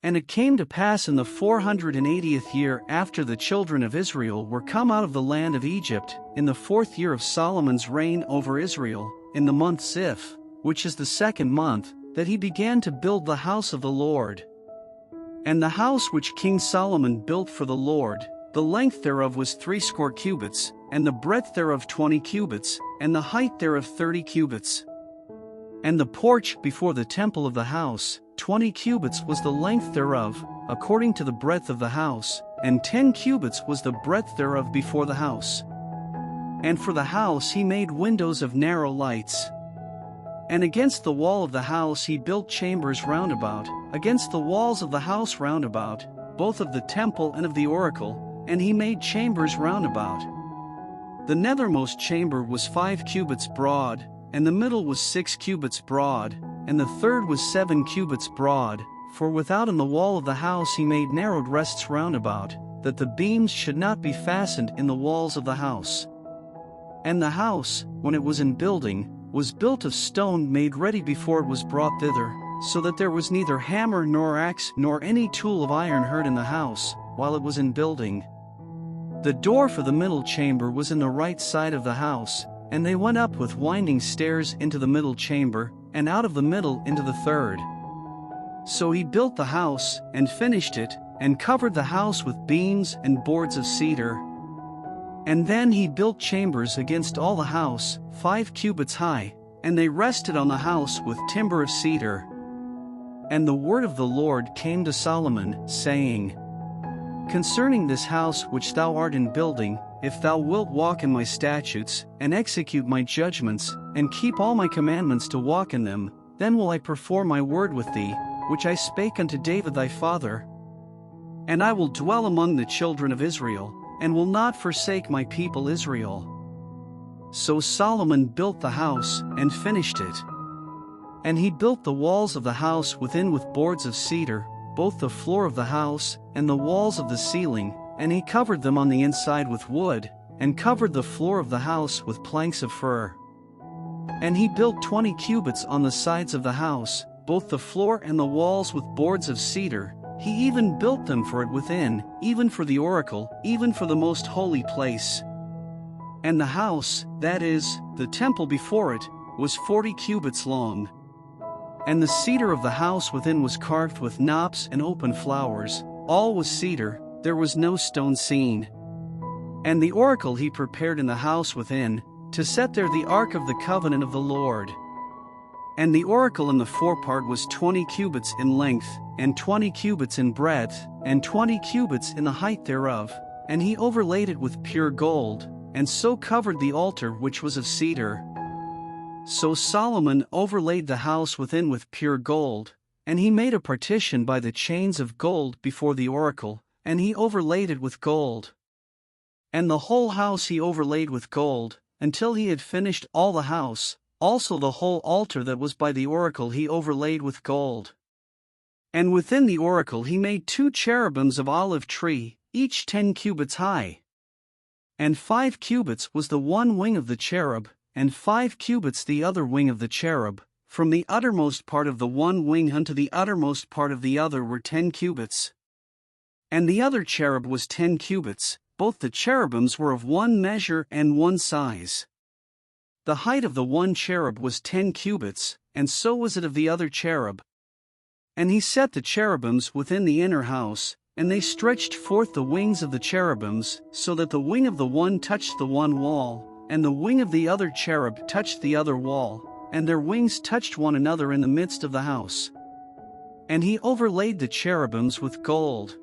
And it came to pass in the 480th year after the children of Israel were come out of the land of Egypt, in the 4th year of Solomon's reign over Israel, in the month Ziph, which is the 2nd month, that he began to build the house of the Lord. And the house which King Solomon built for the Lord, the length thereof was 60 cubits, and the breadth thereof 20 cubits, and the height thereof 30 cubits. And the porch before the temple of the house, 20 cubits was the length thereof, according to the breadth of the house, and 10 cubits was the breadth thereof before the house. And for the house he made windows of narrow lights. And against the wall of the house he built chambers round about, against the walls of the house round about, both of the temple and of the oracle, and he made chambers round about. The nethermost chamber was 5 cubits broad, and the middle was 6 cubits broad, and the third was 7 cubits broad, for without in the wall of the house he made narrowed rests round about, that the beams should not be fastened in the walls of the house. And the house, when it was in building, was built of stone made ready before it was brought thither, so that there was neither hammer nor axe nor any tool of iron heard in the house, while it was in building. The door for the middle chamber was in the right side of the house, and they went up with winding stairs into the middle chamber, and out of the middle into the third. So he built the house, and finished it, and covered the house with beams and boards of cedar. And then he built chambers against all the house, 5 cubits high, and they rested on the house with timber of cedar. And the word of the Lord came to Solomon, saying, Concerning this house which thou art in building, if thou wilt walk in my statutes, and execute my judgments, and keep all my commandments to walk in them, then will I perform my word with thee, which I spake unto David thy father. And I will dwell among the children of Israel, and will not forsake my people Israel. So Solomon built the house, and finished it. And he built the walls of the house within with boards of cedar, both the floor of the house, and the walls of the ceiling, and he covered them on the inside with wood, and covered the floor of the house with planks of fir. And he built 20 cubits on the sides of the house, both the floor and the walls with boards of cedar. He even built them for it within, even for the oracle, even for the most holy place. And the house, that is, the temple before it, was 40 cubits long. And the cedar of the house within was carved with knops and open flowers, all was cedar, there was no stone seen. And the oracle he prepared in the house within, to set there the ark of the covenant of the Lord. And the oracle in the forepart was 20 cubits in length, and 20 cubits in breadth, and 20 cubits in the height thereof, and he overlaid it with pure gold, and so covered the altar which was of cedar. So Solomon overlaid the house within with pure gold, and he made a partition by the chains of gold before the oracle, and he overlaid it with gold. And the whole house he overlaid with gold, until he had finished all the house, also the whole altar that was by the oracle he overlaid with gold. And within the oracle he made 2 cherubims of olive tree, each 10 cubits high. And 5 cubits was the one wing of the cherub, and 5 cubits the other wing of the cherub, from the uttermost part of the one wing unto the uttermost part of the other were 10 cubits. And the other cherub was 10 cubits, both the cherubims were of one measure and one size. The height of the one cherub was 10 cubits, and so was it of the other cherub. And he set the cherubims within the inner house, and they stretched forth the wings of the cherubims, so that the wing of the one touched the one wall, and the wing of the other cherub touched the other wall, and their wings touched one another in the midst of the house. And he overlaid the cherubims with gold.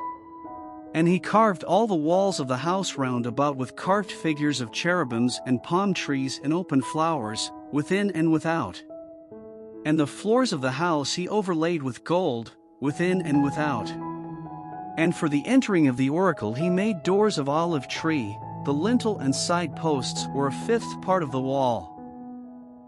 And he carved all the walls of the house round about with carved figures of cherubims and palm trees and open flowers, within and without. And the floors of the house he overlaid with gold, within and without. And for the entering of the oracle he made doors of olive tree, the lintel and side posts were a 5th part of the wall.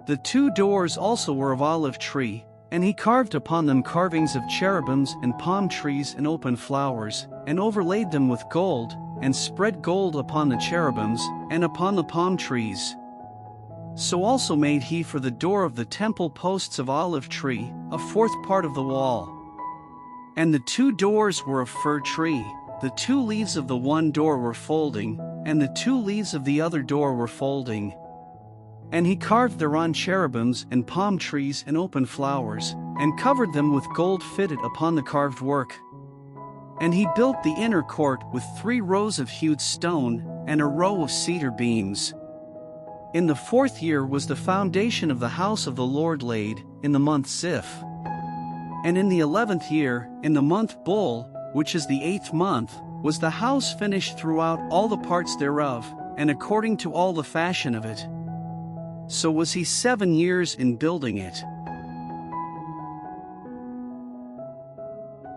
The 2 doors also were of olive tree, and he carved upon them carvings of cherubims and palm trees and open flowers, and overlaid them with gold, and spread gold upon the cherubims, and upon the palm trees. So also made he for the door of the temple posts of olive tree, a 4th part of the wall. And the 2 doors were of fir tree. The 2 leaves of the one door were folding, and the 2 leaves of the other door were folding. And he carved thereon cherubims and palm trees and open flowers, and covered them with gold fitted upon the carved work. And he built the inner court with 3 rows of hewed stone, and a row of cedar beams. In the 4th year was the foundation of the house of the Lord laid, in the month Ziph. And in the 11th year, in the month Bul, which is the 8th month, was the house finished throughout all the parts thereof, and according to all the fashion of it. So was he 7 years in building it.